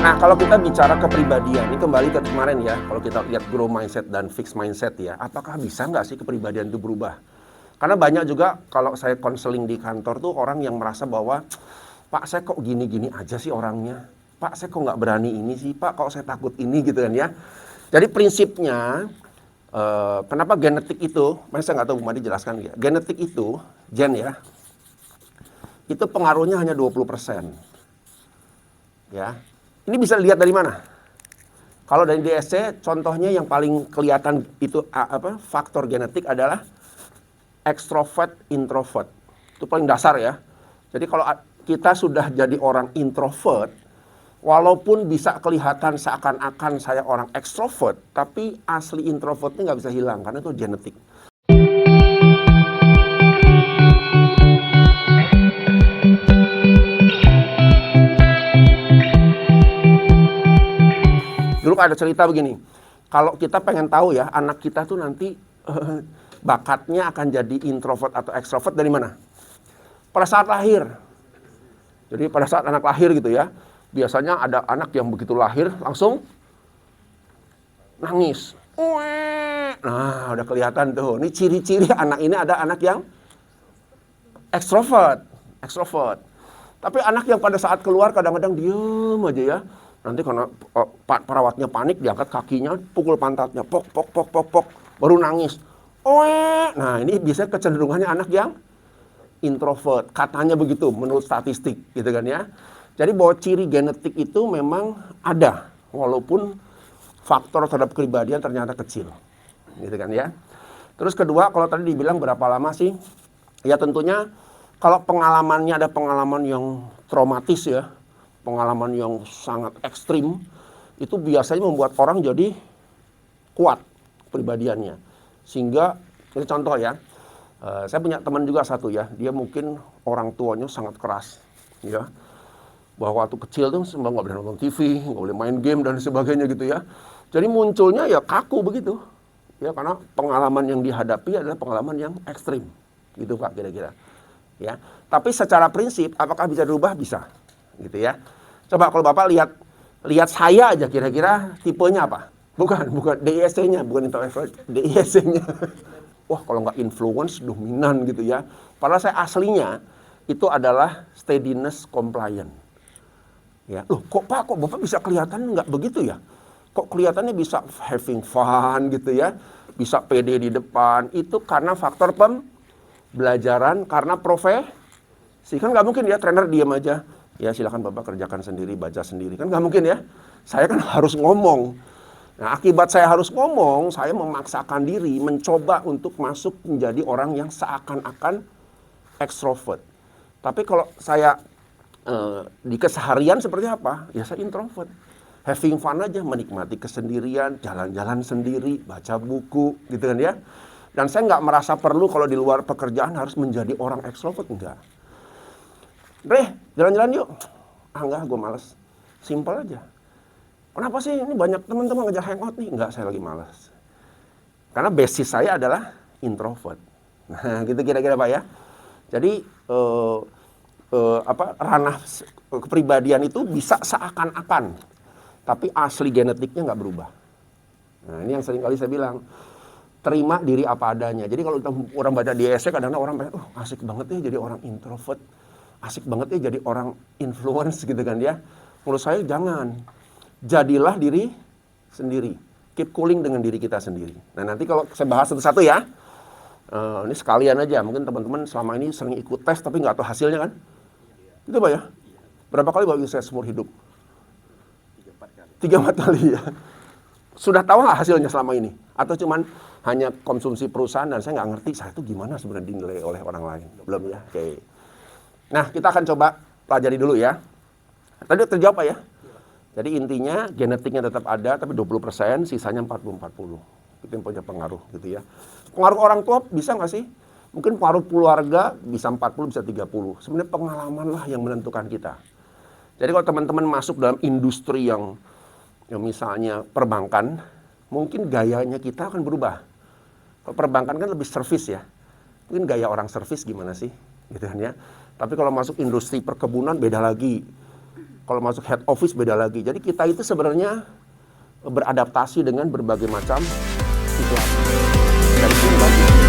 Nah, kalau kita bicara kepribadian, ini kembali ke kemarin ya, kalau kita lihat grow mindset dan fixed mindset ya, apakah bisa nggak sih kepribadian itu berubah? Karena banyak juga kalau saya konseling di kantor tuh orang yang merasa bahwa, Pak saya kok gini-gini aja sih orangnya, Pak saya kok nggak berani ini sih, Pak kok saya takut ini gitu kan ya. Jadi prinsipnya, kenapa genetik itu, saya nggak tahu Bu Madi jelaskan ya, genetik itu, gen ya, itu pengaruhnya hanya 20%. Ya, ini bisa dilihat dari mana? Kalau dari DSC, contohnya yang paling kelihatan itu faktor genetik adalah extrovert, introvert. Itu paling dasar ya. Jadi kalau kita sudah jadi orang introvert, walaupun bisa kelihatan seakan-akan saya orang extrovert, tapi asli introvertnya nggak bisa hilang karena itu genetik. Dulu ada cerita begini, kalau kita pengen tahu ya anak kita tuh nanti bakatnya akan jadi introvert atau extrovert dari mana? Pada saat lahir. Jadi pada saat anak lahir gitu ya, biasanya ada anak yang begitu lahir langsung nangis. Nah udah kelihatan tuh, ini ciri-ciri anak ini ada anak yang extrovert. Tapi anak yang pada saat keluar kadang-kadang diem aja ya. Nanti karena perawatnya panik, diangkat kakinya, pukul pantatnya, pok, baru nangis. Nah ini biasanya kecenderungannya anak yang introvert. Katanya begitu menurut statistik gitu kan ya. Jadi bahwa ciri genetik itu memang ada, walaupun faktor terhadap kepribadian ternyata kecil. Gitu kan ya. Terus kedua, kalau tadi dibilang berapa lama sih? Ya tentunya kalau pengalamannya ada pengalaman yang traumatis ya, pengalaman yang sangat ekstrim, itu biasanya membuat orang jadi kuat pribadiannya. Sehingga, ini contoh ya, saya punya teman juga satu ya, dia mungkin orang tuanya sangat keras, ya. Bahwa waktu kecil tuh nggak boleh nonton TV, nggak boleh main game dan sebagainya gitu ya. Jadi munculnya ya kaku begitu, ya karena pengalaman yang dihadapi adalah pengalaman yang ekstrim, gitu Pak kira-kira. Ya, tapi secara prinsip, apakah bisa dirubah? Bisa. Gitu ya. Coba kalau Bapak lihat saya aja kira-kira tipenya apa? Bukan DISC-nya, bukan introvert, DISC-nya. Wah, kalau nggak influence, dominan gitu ya. Padahal saya aslinya itu adalah steadiness compliant. Ya, loh kok Pak, kok Bapak bisa kelihatan nggak begitu ya? Kok kelihatannya bisa having fun gitu ya? Bisa pede di depan, itu karena faktor pembelajaran, karena profesi. Kan nggak mungkin ya trainer diam aja. Ya silakan Bapak kerjakan sendiri, baca sendiri. Kan nggak mungkin ya. Saya kan harus ngomong. Nah akibat saya harus ngomong, saya memaksakan diri mencoba untuk masuk menjadi orang yang seakan-akan ekstrovert. Tapi kalau saya di keseharian seperti apa? Ya saya introvert. Having fun aja, menikmati kesendirian, jalan-jalan sendiri, baca buku, gitu kan ya. Dan saya nggak merasa perlu kalau di luar pekerjaan harus menjadi orang ekstrovert, enggak. Jalan-jalan yuk. Enggak, gue males. Simpel aja. Kenapa sih ini banyak teman-teman ngajak hangout nih? Enggak, saya lagi malas. Karena basis saya adalah introvert. Nah, gitu kira-kira Pak ya. Jadi ranah kepribadian itu bisa seakan-akan, tapi asli genetiknya nggak berubah. Nah, ini yang sering kali saya bilang. Terima diri apa adanya. Jadi kalau orang baca DSC kadang-kadang orang bilang, asik banget ya jadi orang introvert. Asik banget ya jadi orang influence gitu kan ya. Menurut saya jangan. Jadilah diri sendiri. Keep cooling dengan diri kita sendiri. Nah nanti kalau saya bahas satu-satu ya. Ini sekalian aja. Mungkin teman-teman selama ini sering ikut tes tapi nggak tahu hasilnya kan. Gitu Pak ya. Berapa kali Bapak ikut tes seumur hidup? 3-4 kali ya. Sudah tahu nggak hasilnya selama ini? Atau cuman hanya konsumsi perusahaan dan saya nggak ngerti saya itu gimana sebenarnya dinilai oleh orang lain. Belum ya? Oke. Nah, kita akan coba pelajari dulu ya. Tadi terjawab Pak ya? Jadi intinya genetiknya tetap ada, tapi 20%, sisanya 40-40. Itu yang punya pengaruh gitu ya. Pengaruh orang tua bisa nggak sih? Mungkin pengaruh keluarga bisa 40, bisa 30. Sebenarnya pengalaman lah yang menentukan kita. Jadi kalau teman-teman masuk dalam industri yang misalnya perbankan, mungkin gayanya kita akan berubah. Kalau perbankan kan lebih service ya. Mungkin gaya orang service gimana sih? Gitu kan ya. Tapi kalau masuk industri perkebunan beda lagi. Kalau masuk head office beda lagi. Jadi kita itu sebenarnya beradaptasi dengan berbagai macam situasi. Dan